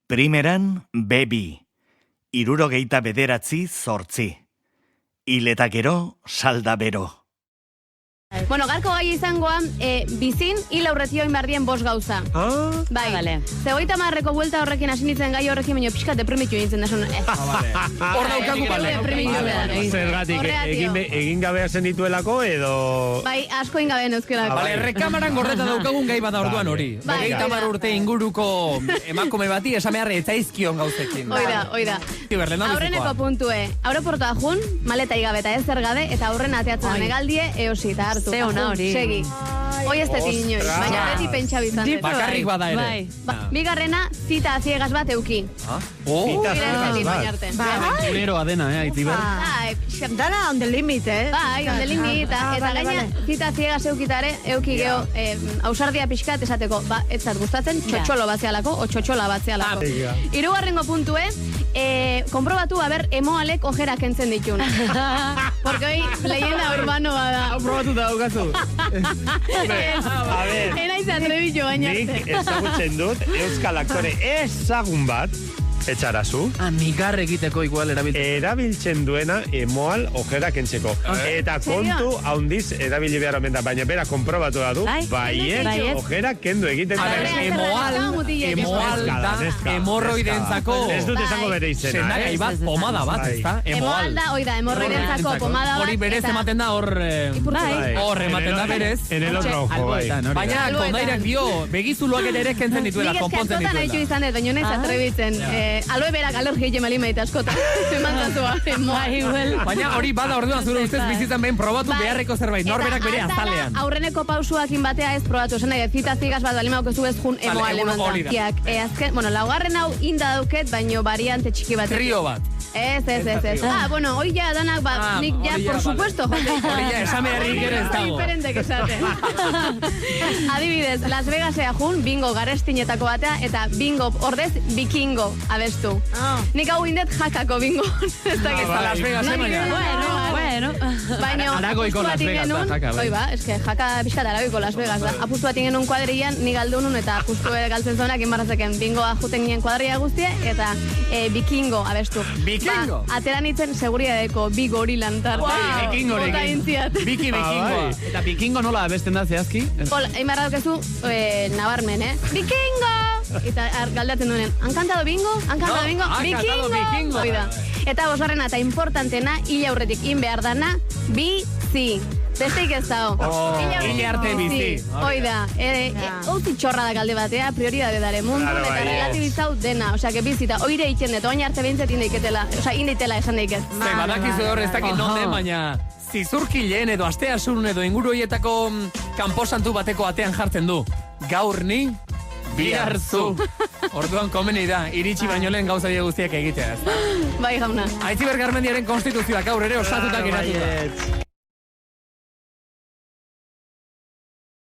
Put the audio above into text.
Primeran, B2, 69 hil eta gero, salda bero. Bueno, garko gai izangoa, bizin, hil aurretio inbardien 5 gauza. Bai, vale. Zegoita marreko buelta horrekin hasi nintzen gai horrekin, baina pixka deprimitu nintzen da son. Hor daukagu, zergatik, egin gabea zen dituelako, edo... Bai, asko ingabe neuzkelako. Vale, Errekamaran gordeta daukagun gai bada orduan hori. Bai. 30 urte inguruko emakume bati esamearre etzaizkion gauzekin. Oida. Aurreneko puntue, aeroportoa jun, maleta igabe eta ez zergabe, eta aurren ateatzen negaldie, eosi eta hartu. Ze ona hori. Segi. Hoi ez tetin inoiz, baina beti pentsa bizan. Bakarrik bada ere. Bigarrena, zita a ciegas bat euki. Zita Ziegas bat. Kuleroa dena, Aitziber. Dana on the limit, Bai, on the limit. Eta gaina, zita a ciegas eukitare, euki geho, ausardia pixkat esateko, etzat gustatzen, txotxolo batzealako, o txotxola batzealako. Hirugarrengo puntue, konprobatu, emoalek ojera kentzen ditun. Porque hoy, leyenda urbano bada. Probatu da daukazu. A ver, Enaiz atrebitu baina. nik ezagutzen dut euskal aktore ezagun bat, etxarazu, Amigar egiteko igual erabiltzen duena emoal ojera kentzeko. Eta kontu haundiz erabili behar omen da, baina bera konprobatu da du, baiet ojera kendu egiten da. Emoal da, hemorroidentzako Ez dut esango bere izena. sendagai bat, pomada bat, ez da? Emoal da, oida, hemorroidentzako pomada bat. Hori berez ematen da hor ematen da berez. En el otro ojo, bai. Baina kondairak dio, begizuluak ere kentzen dituela, konpontzen Nik eske askotan dituela. izan dut, baina naiz atrebitzen. Aloe berak alergia egin malin baita askotan. Zemantatua. Baina hori bada orduan zure ustez bizitzan behin probatu beharreko zerbait, norberak bere azalean. Aurreneko pausuakin batea ez probatu, esan nahi, zita zigaz bat balimauko zu ez jun emo alemantakiak. Azken, bueno, laugarren hau inda dauket, baino variante txiki bat. Trio bat. Ez. Bueno, hoi ja danak, nik ja, por supuesto, Hori ja, esame herrik ere ez dago. diferentek esaten. Adibidez, Las Vegasea jun, bingo garestinetako batea, eta bingo ordez bikingo abestu. Nik hau indet jakako bingo. Ez da Las Vegas, baina. Bueno. Baina, Aragoiko Las Vegas da, jaka, bai. Oi ba, eske jaka pixkat aragoiko Las Vegas da. Apustu bat ingen un kuadrian, ni galdunun eta justu galtzen zonak inbarrazeken bingoa juten ginen kuadria guztie, eta bikingo abestu. Bikingo? Ateran itzen seguridadeko bi gorilan tarte. Bikingorekin. Bikingoa. Eta bikingo nola abesten da zehazki? Eimarra dukezu, nabarmen, Bikingo! Eta galdatzen duen, han kantado bingo? Han kantado bingo? Bikingo! Oida. Eta bosgarrena eta importantena, hila aurretik in behar dana, bizi. Besteik ez dago. Hila arte bizi. Oida. Outi txorra da galde batea, prioridade dare mundu, eta relativizau dena. Osea, que bizita, oire iken dut, oin arte behintzet indeiketela. Osea, indeitela esan deiket. Badakizu hor ez dakit nonde, baina zizurkileen edo asteasun edo inguru hoietako kanposantu bateko atean jartzen du. Gaur ni, bihar zu. Orduan komeni da, iritsi baino lehen gauza die guztiak egitea. Bai, jauna. Aitziber Garmendiaren konstituzioak gaur ere osatutak geratu da.